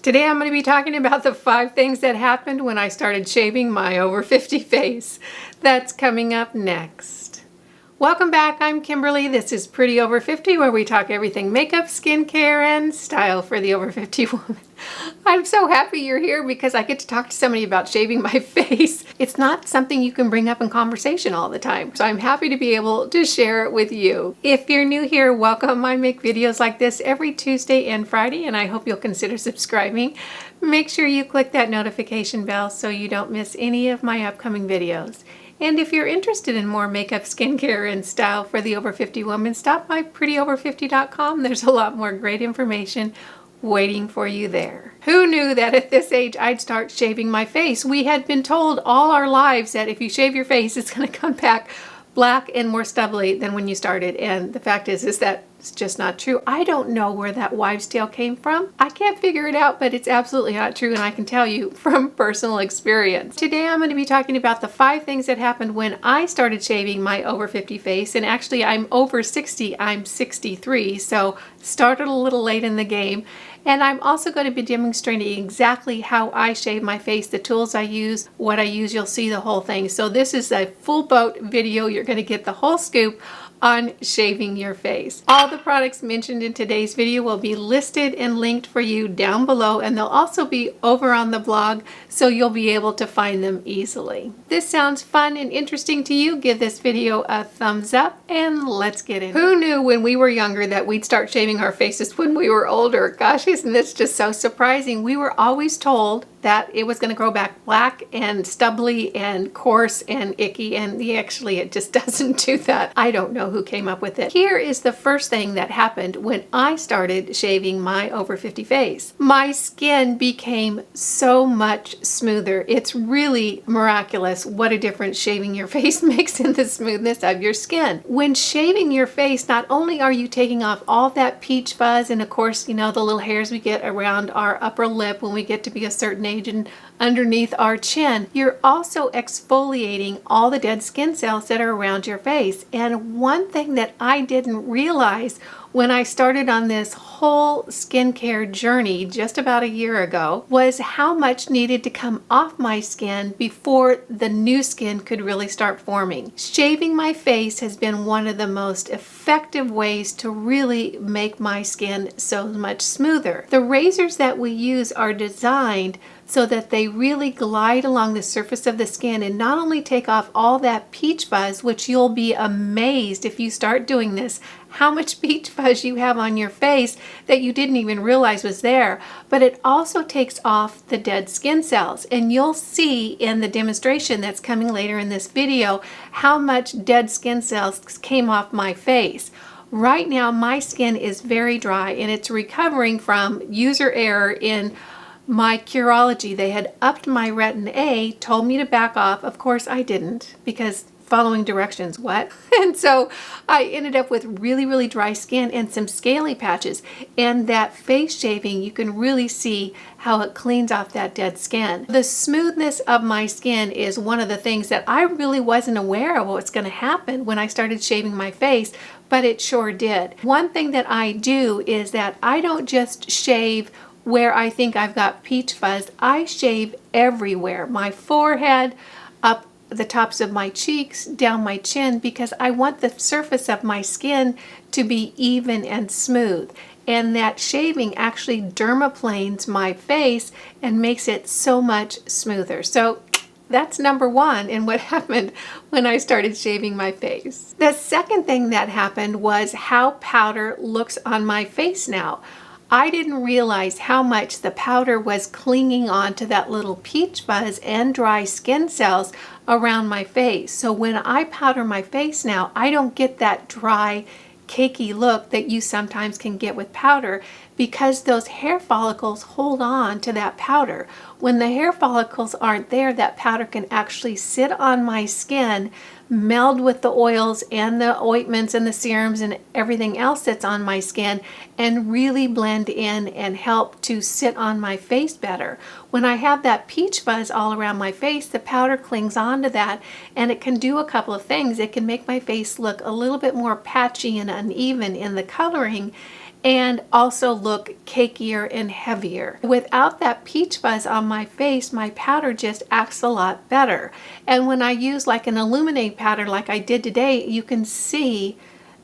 Today I'm going to be talking about the 5 things that happened when I started shaving my over 50 face. That's coming up next. Welcome back, I'm Kimberly. This is Pretty Over 50, where we talk everything makeup, skincare, and style for the over 50 woman. I'm so happy you're here because I get to talk to somebody about shaving my face. It's not something you can bring up in conversation all the time, so I'm happy to be able to share it with you. If you're new here, welcome. I make videos like this every Tuesday and Friday, and I hope you'll consider subscribing. Make sure you click that notification bell so you don't miss any of my upcoming videos. And if you're interested in more makeup, skincare, and style for the over 50 woman, stop by prettyover50.com. There's a lot more great information waiting for you there. Who knew that at this age I'd start shaving my face? We had been told all our lives that if you shave your face, it's going to come back black and more stubbly than when you started. And the fact is that it's just not true. I don't know where that wives' tale came from. I can't figure it out, but it's absolutely not true, and I can tell you from personal experience. Today I'm going to be talking about the 5 things that happened when I started shaving my over 50 face, and actually I'm over 60, I'm 63, so started a little late in the game. And I'm also going to be demonstrating exactly how I shave my face, the tools I use, what I use. You'll see the whole thing. So this is a full boat video. You're going to get the whole scoop on shaving your face. All the products mentioned in today's video will be listed and linked for you down below, and they'll also be over on the blog, so you'll be able to find them easily. This sounds fun and interesting to you, give this video a thumbs up, and let's get in. Who knew when we were younger that we'd start shaving our faces when we were older? Gosh, isn't this just so surprising? We were always told that it was going to grow back black and stubbly and coarse and icky, and actually it just doesn't do that. I don't know who came up with it. Here is the first thing that happened when I started shaving my over 50 face. My skin became so much smoother. It's really miraculous what a difference shaving your face makes in the smoothness of your skin. When shaving your face, not only are you taking off all that peach fuzz and of course, you know, the little hairs we get around our upper lip when we get to be a certain age and underneath our chin, you're also exfoliating all the dead skin cells that are around your face. And one thing that I didn't realize when I started on this whole skincare journey just about a year ago was how much needed to come off my skin before the new skin could really start forming. Shaving my face has been one of the most effective ways to really make my skin so much smoother. The razors that we use are designed so that they really glide along the surface of the skin and not only take off all that peach fuzz, which you'll be amazed if you start doing this, how much peach fuzz you have on your face that you didn't even realize was there, but it also takes off the dead skin cells. And you'll see in the demonstration that's coming later in this video how much dead skin cells came off my face. Right now my skin is very dry and it's recovering from user error in my Curology. They had upped my retin A, told me to back off. Of course I didn't, because following directions, what? And so I ended up with really, really dry skin and some scaly patches. And that face shaving, you can really see how it cleans off that dead skin. The smoothness of my skin is one of the things that I really wasn't aware of what's going to happen when I started shaving my face, but it sure did. One thing that I do is that I don't just shave where I think I've got peach fuzz. I shave everywhere. My forehead, up the tops of my cheeks, down my chin, because I want the surface of my skin to be even and smooth. And that shaving actually dermaplanes my face and makes it so much smoother. So that's number 1 in what happened when I started shaving my face. The second thing that happened was how powder looks on my face now. I didn't realize how much the powder was clinging on to that little peach fuzz and dry skin cells around my face. So when I powder my face now, I don't get that dry, cakey look that you sometimes can get with powder because those hair follicles hold on to that powder. When the hair follicles aren't there, that powder can actually sit on my skin, meld with the oils and the ointments and the serums and everything else that's on my skin and really blend in and help to sit on my face better. When I have that peach fuzz all around my face, the powder clings onto that and it can do a couple of things. It can make my face look a little bit more patchy and uneven in the coloring, and also look cakier and heavier. Without that peach fuzz on my face, my powder just acts a lot better. And when I use like an illuminate powder like I did today, you can see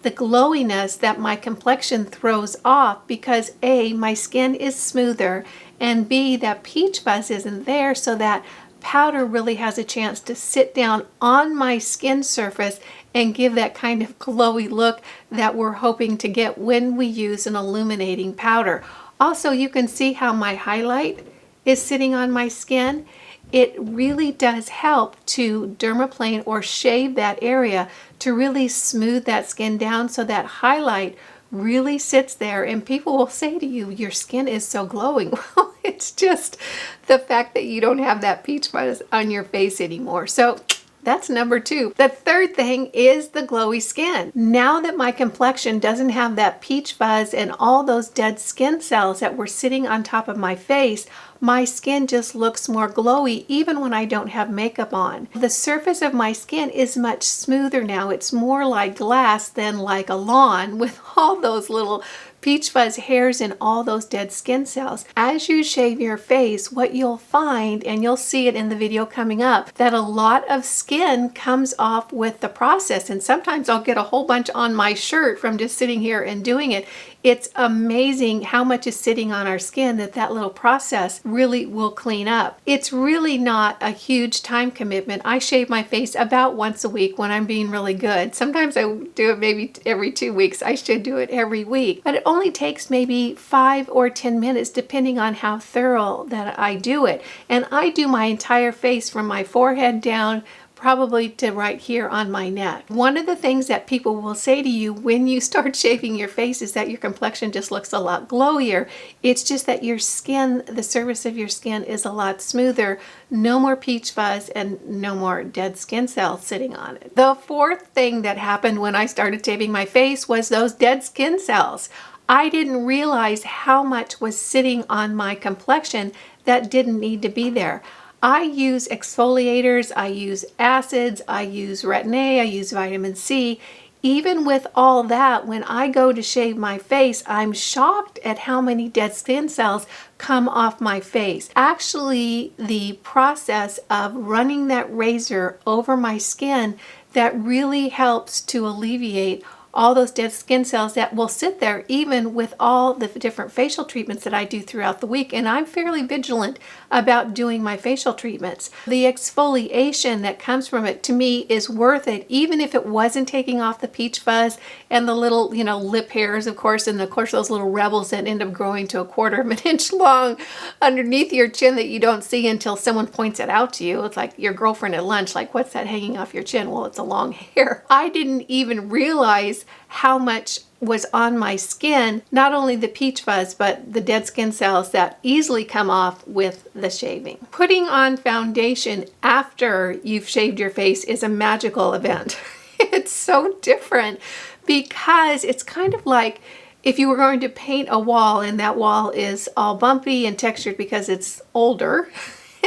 the glowiness that my complexion throws off because A, my skin is smoother, and B, that peach fuzz isn't there, so that powder really has a chance to sit down on my skin surface and give that kind of glowy look that we're hoping to get when we use an illuminating powder. Also, you can see how my highlight is sitting on my skin. It really does help to dermaplane or shave that area to really smooth that skin down so that highlight really sits there, and people will say to you, your skin is so glowing. Well, it's just the fact that you don't have that peach fuzz on your face anymore. So that's number 2. The third thing is the glowy skin. Now that my complexion doesn't have that peach fuzz and all those dead skin cells that were sitting on top of my face, my skin just looks more glowy even when I don't have makeup on. The surface of my skin is much smoother now. It's more like glass than like a lawn with all those little peach fuzz hairs and all those dead skin cells. As you shave your face, what you'll find, and you'll see it in the video coming up, that a lot of skin comes off with the process, and sometimes I'll get a whole bunch on my shirt from just sitting here and doing it. It's amazing how much is sitting on our skin that little process really will clean up. It's really not a huge time commitment. I shave my face about once a week when I'm being really good. Sometimes I do it maybe every 2 weeks. I should do it every week. But it only takes maybe 5 or 10 minutes depending on how thorough that I do it. And I do my entire face from my forehead down probably to right here on my neck. One of the things that people will say to you when you start shaving your face is that your complexion just looks a lot glowier. It's just that your skin, the surface of your skin is a lot smoother, no more peach fuzz, and no more dead skin cells sitting on it. The fourth thing that happened when I started shaving my face was those dead skin cells. I didn't realize how much was sitting on my complexion that didn't need to be there. I use exfoliators, I use acids, I use retin-A, I use vitamin C. Even with all that, when I go to shave my face, I'm shocked at how many dead skin cells come off my face. Actually, the process of running that razor over my skin, that really helps to alleviate all those dead skin cells that will sit there even with all the different facial treatments that I do throughout the week. And I'm fairly vigilant about doing my facial treatments. The exfoliation that comes from it to me is worth it, even if it wasn't taking off the peach fuzz and the little, lip hairs, of course, and of course those little rebels that end up growing to 1/4 of an inch long underneath your chin that you don't see until someone points it out to you. It's like your girlfriend at lunch, like, what's that hanging off your chin? Well, it's a long hair. I didn't even realize how much was on my skin, not only the peach fuzz, but the dead skin cells that easily come off with the shaving. Putting on foundation after you've shaved your face is a magical event. It's so different because it's kind of like if you were going to paint a wall and that wall is all bumpy and textured because it's older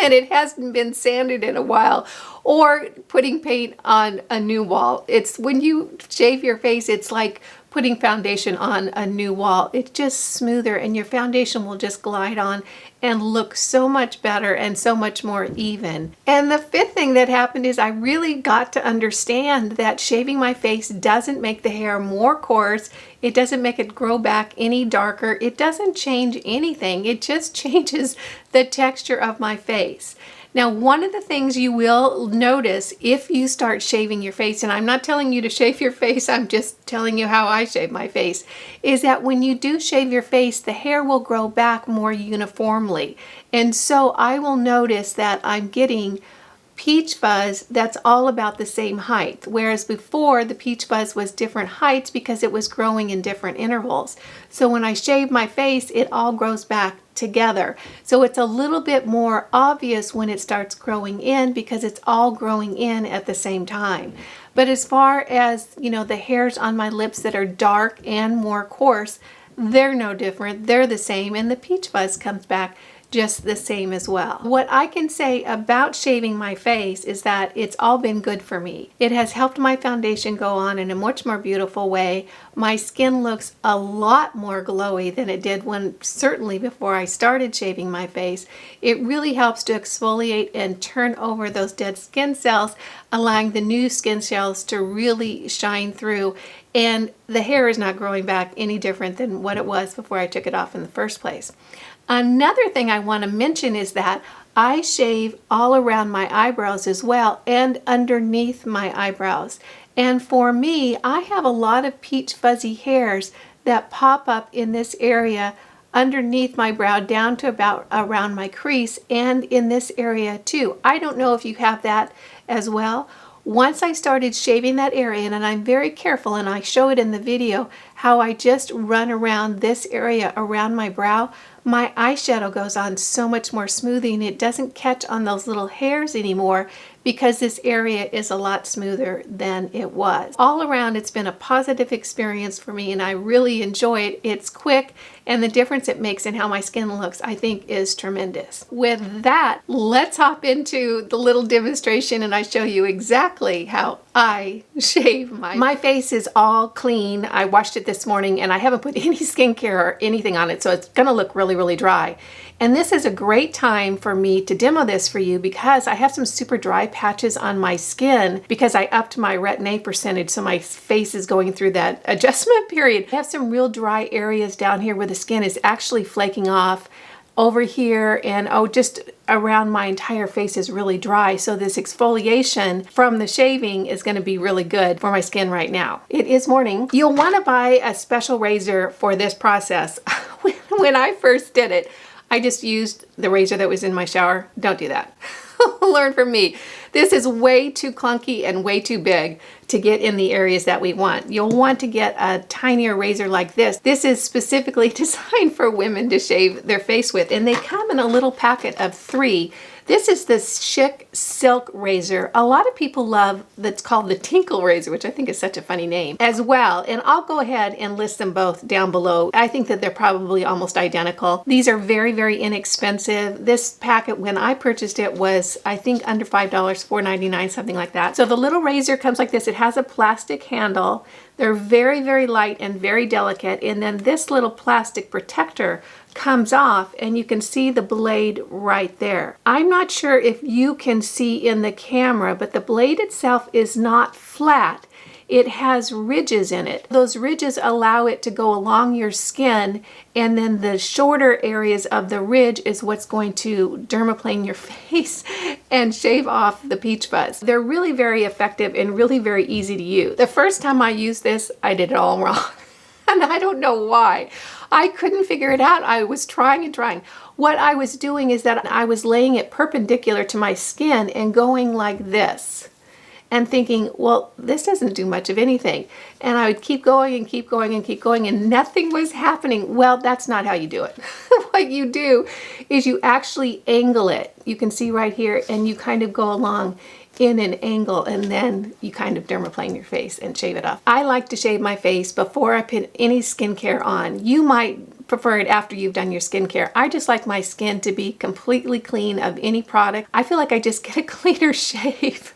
and it hasn't been sanded in a while, or putting paint on a new wall. It's when you shave your face, it's like putting foundation on a new wall. It's just smoother and your foundation will just glide on and look so much better and so much more even. And the fifth thing that happened is I really got to understand that shaving my face doesn't make the hair more coarse. It doesn't make it grow back any darker. It doesn't change anything. It just changes the texture of my face. Now, one of the things you will notice if you start shaving your face, and I'm not telling you to shave your face, I'm just telling you how I shave my face, is that when you do shave your face, the hair will grow back more uniformly. And so I will notice that I'm getting peach fuzz that's all about the same height, whereas before the peach fuzz was different heights because it was growing in different intervals. So when I shave my face, it all grows back together. So it's a little bit more obvious when it starts growing in because it's all growing in at the same time. But as far as, the hairs on my lips that are dark and more coarse, they're no different. They're the same, and the peach fuzz comes back just the same as well. What I can say about shaving my face is that it's all been good for me. It has helped my foundation go on in a much more beautiful way. My skin looks a lot more glowy than it did certainly before I started shaving my face. It really helps to exfoliate and turn over those dead skin cells, allowing the new skin cells to really shine through. And the hair is not growing back any different than what it was before I took it off in the first place. Another thing I want to mention is that I shave all around my eyebrows as well and underneath my eyebrows. And for me, I have a lot of peach fuzzy hairs that pop up in this area underneath my brow down to about around my crease and in this area too. I don't know if you have that as well. Once I started shaving that area, and I'm very careful, and I show it in the video, how I just run around this area around my brow, my eyeshadow goes on so much more smoothly and it doesn't catch on those little hairs anymore because this area is a lot smoother than it was. All around, it's been a positive experience for me and I really enjoy it. It's quick and the difference it makes in how my skin looks, I think, is tremendous. With that, let's hop into the little demonstration and I show you exactly how I shave my face. Is all clean. I washed it this morning and I haven't put any skincare or anything on it, so it's gonna look really dry. And this is a great time for me to demo this for you because I have some super dry patches on my skin because I upped my Retin-A percentage, so my face is going through that adjustment period. I have some real dry areas down here where the skin is actually flaking off. Over here and just around my entire face is really dry. So this exfoliation from the shaving is going to be really good for my skin right now. It is morning. You'll want to buy a special razor for this process. When I first did it, I just used the razor that was in my shower. Don't do that. Learn from me. This is way too clunky and way too big to get in the areas that we want. You'll want to get a tinier razor like this. This is specifically designed for women to shave their face with, and they come in a little packet of 3. This is the Chic Silk razor. A lot of people love that's called the Tinkle razor, which I think is such a funny name as well. And I'll go ahead and list them both down below. I think that they're probably almost identical. These are very inexpensive. This packet, when I purchased it, was I think under $5, $4.99, something like that. So the little razor comes like this. It has a plastic handle. They're very light and very delicate. And then this little plastic protector comes off and you can see the blade right there. I'm not sure if you can see in the camera, but the blade itself is not flat. It has ridges in it. Those ridges allow it to go along your skin, and then the shorter areas of the ridge is what's going to dermaplane your face and shave off the peach fuzz. They're really very effective and really very easy to use. The first time I used this, I did it all wrong. And I don't know why. I couldn't figure it out. I was trying and trying. What I was doing is that I was laying it perpendicular to my skin and going like this and thinking, well, this doesn't do much of anything. And I would keep going and keep going and keep going and nothing was happening. Well, that's not how you do it. What you do is you actually angle it. You can see right here, and you kind of go along in an angle, and then you kind of dermaplane your face and shave it off. I like to shave my face before I put any skincare on. You might prefer it after you've done your skincare. I just like my skin to be completely clean of any product. I feel like I just get a cleaner shave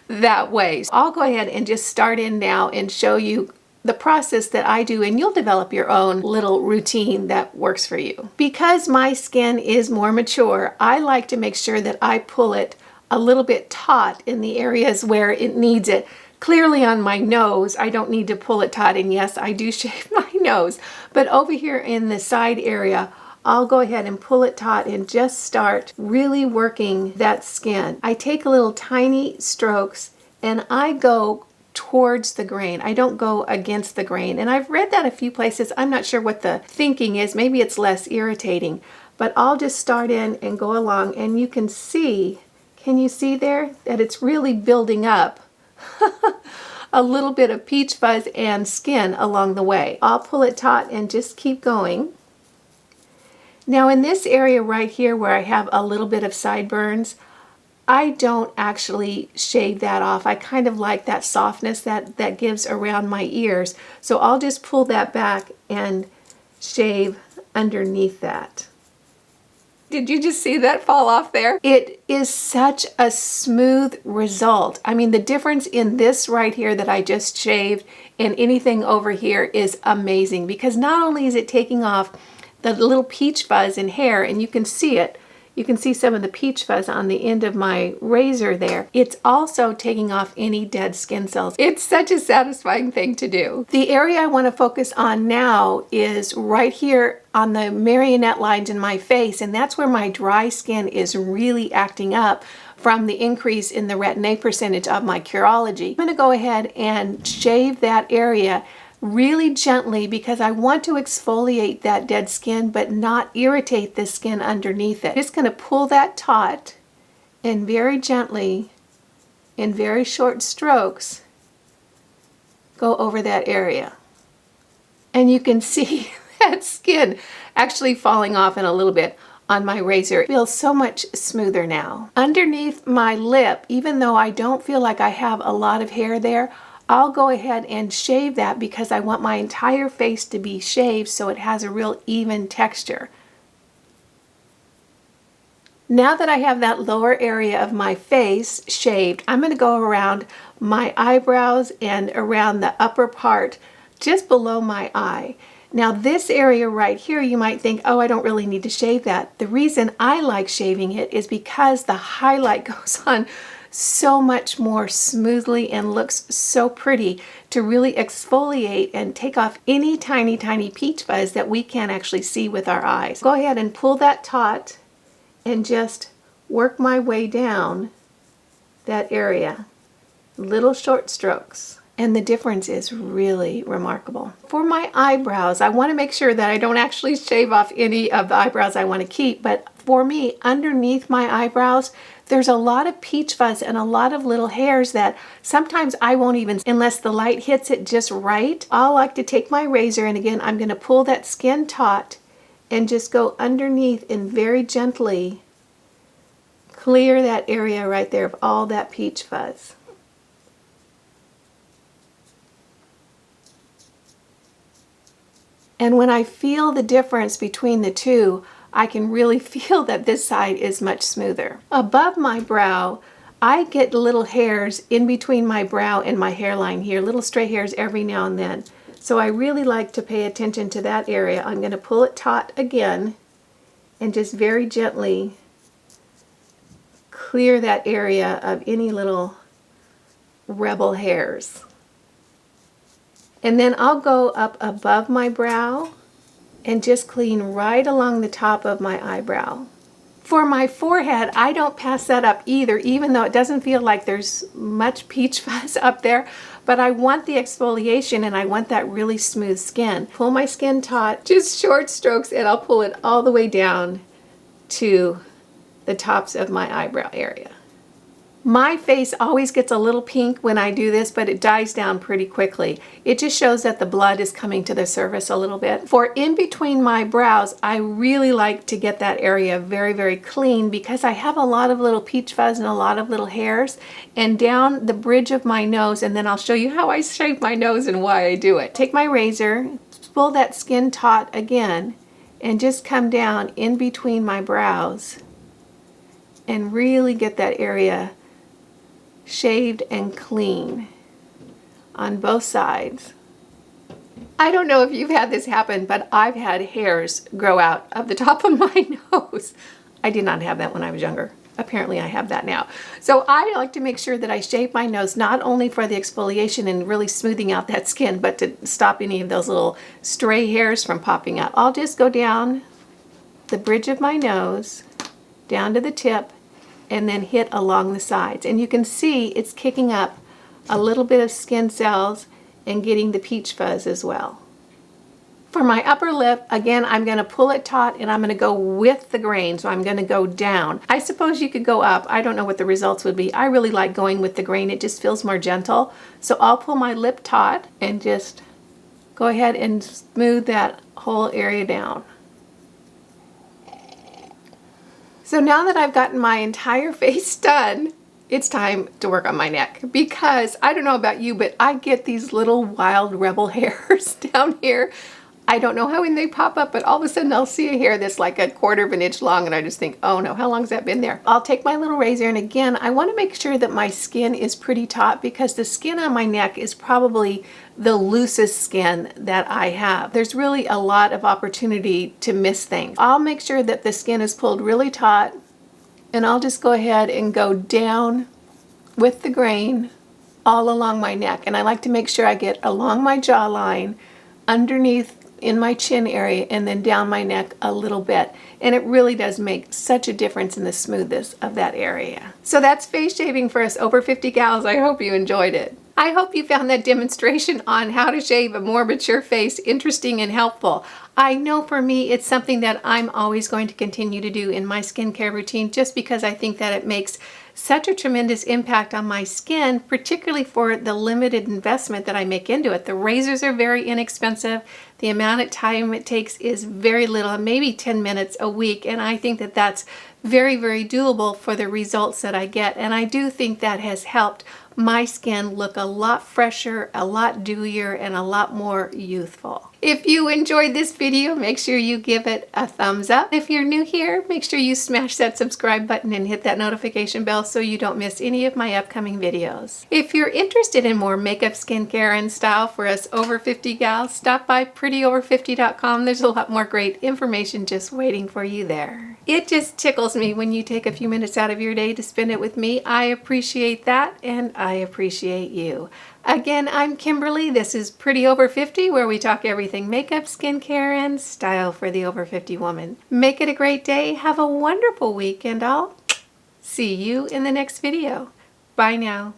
that way. So I'll go ahead and just start in now and show you the process that I do, and you'll develop your own little routine that works for you. Because my skin is more mature, I like to make sure that I pull it a little bit taut in the areas where it needs it. Clearly on my nose, I don't need to pull it taut, and yes, I do shave my nose. But over here in the side area, I'll go ahead and pull it taut and just start really working that skin. I take little tiny strokes and I go towards the grain. I don't go against the grain. And I've read that a few places. I'm not sure what the thinking is. Maybe it's less irritating. But I'll just start in and go along, and you can see, can you see there that it's really building up a little bit of peach fuzz and skin along the way. I'll pull it taut and just keep going. Now in this area right here where I have a little bit of sideburns, I don't actually shave that off. I kind of like that softness that gives around my ears. So I'll just pull that back and shave underneath that. Did you just see that fall off there? It is such a smooth result. I mean, the difference in this right here that I just shaved and anything over here is amazing, because not only is it taking off the little peach fuzz in hair, and you can see it, you can see some of the peach fuzz on the end of my razor there. It's also taking off any dead skin cells. It's such a satisfying thing to do. The area I want to focus on now is right here on the marionette lines in my face, and that's where my dry skin is really acting up from the increase in the retin-A percentage of my Curology. I'm going to go ahead and shave that area really gently, because I want to exfoliate that dead skin but not irritate the skin underneath it. Just going to pull that taut and very gently, in very short strokes, go over that area. And you can see that skin actually falling off in a little bit on my razor. It feels so much smoother now. Underneath my lip, even though I don't feel like I have a lot of hair there, I'll go ahead and shave that because I want my entire face to be shaved so it has a real even texture. Now that I have that lower area of my face shaved, I'm going to go around my eyebrows and around the upper part just below my eye. Now this area right here, you might think, oh, I don't really need to shave that. The reason I like shaving it is because the highlight goes on so much more smoothly and looks so pretty to really exfoliate and take off any tiny peach fuzz that we can't actually see with our eyes. Go ahead and pull that taut and just work my way down that area. Little short strokes. And the difference is really remarkable. For my eyebrows, I want to make sure that I don't actually shave off any of the eyebrows I want to keep, but for me, underneath my eyebrows, there's a lot of peach fuzz and a lot of little hairs that sometimes I won't even, unless the light hits it just right. I'll like to take my razor, and again, I'm going to pull that skin taut and just go underneath and very gently clear that area right there of all that peach fuzz. And when I feel the difference between the two, I can really feel that this side is much smoother. Above my brow, I get little hairs in between my brow and my hairline here, little stray hairs every now and then. So I really like to pay attention to that area. I'm going to pull it taut again and just very gently clear that area of any little rebel hairs. And then I'll go up above my brow and just clean right along the top of my eyebrow. For my forehead, I don't pass that up either, even though it doesn't feel like there's much peach fuzz up there, but I want the exfoliation and I want that really smooth skin. Pull my skin taut, just short strokes, and I'll pull it all the way down to the tops of my eyebrow area. My face always gets a little pink when I do this, but it dies down pretty quickly. It just shows that the blood is coming to the surface a little bit. For in between my brows, I really like to get that area very clean because I have a lot of little peach fuzz and a lot of little hairs. And down the bridge of my nose, and then I'll show you how I shave my nose and why I do it. Take my razor, pull that skin taut again, and just come down in between my brows and really get that area shaved and clean on both sides. I don't know if you've had this happen, but I've had hairs grow out of the top of my nose. I did not have that when I was younger. Apparently I have that now. So I like to make sure that I shave my nose not only for the exfoliation and really smoothing out that skin, but to stop any of those little stray hairs from popping up. I'll just go down the bridge of my nose, down to the tip, and then hit along the sides. And you can see it's kicking up a little bit of skin cells and getting the peach fuzz as well. For my upper lip, again, I'm going to pull it taut and I'm going to go with the grain, so I'm going to go down. I suppose you could go up. I don't know what the results would be. I really like going with the grain. It just feels more gentle. So I'll pull my lip taut and just go ahead and smooth that whole area down. So now that I've gotten my entire face done, it's time to work on my neck, because I don't know about you, but I get these little wild rebel hairs down here. I don't know how when they pop up, but all of a sudden I'll see a hair that's like a quarter of an inch long and I just think, oh no, how long has that been there? I'll take my little razor, and again, I want to make sure that my skin is pretty taut because the skin on my neck is probably the loosest skin that I have. There's really a lot of opportunity to miss things. I'll make sure that the skin is pulled really taut, and I'll just go ahead and go down with the grain all along my neck. And I like to make sure I get along my jawline, underneath in my chin area, and then down my neck a little bit. And it really does make such a difference in the smoothness of that area. So that's face shaving for us over 50 gals. I hope you enjoyed it. I hope you found that demonstration on how to shave a more mature face interesting and helpful. I know for me it's something that I'm always going to continue to do in my skincare routine just because I think that it makes such a tremendous impact on my skin, particularly for the limited investment that I make into it. The razors are very inexpensive. The amount of time it takes is very little, maybe 10 minutes a week, and I think that that's very, very doable for the results that I get. And I do think that has helped my skin look a lot fresher, a lot dewier, and a lot more youthful. If you enjoyed this video, make sure you give it a thumbs up. If you're new here, make sure you smash that subscribe button and hit that notification bell so you don't miss any of my upcoming videos. If you're interested in more makeup, skincare, and style for us over 50 gals, stop by prettyover50.com. There's a lot more great information just waiting for you there. It just tickles me when you take a few minutes out of your day to spend it with me. I appreciate that, and I appreciate you. Again, I'm Kimberly. This is Pretty Over 50, where we talk everything makeup, skincare, and style for the over 50 woman. Make it a great day. Have a wonderful week, and I'll see you in the next video. Bye now.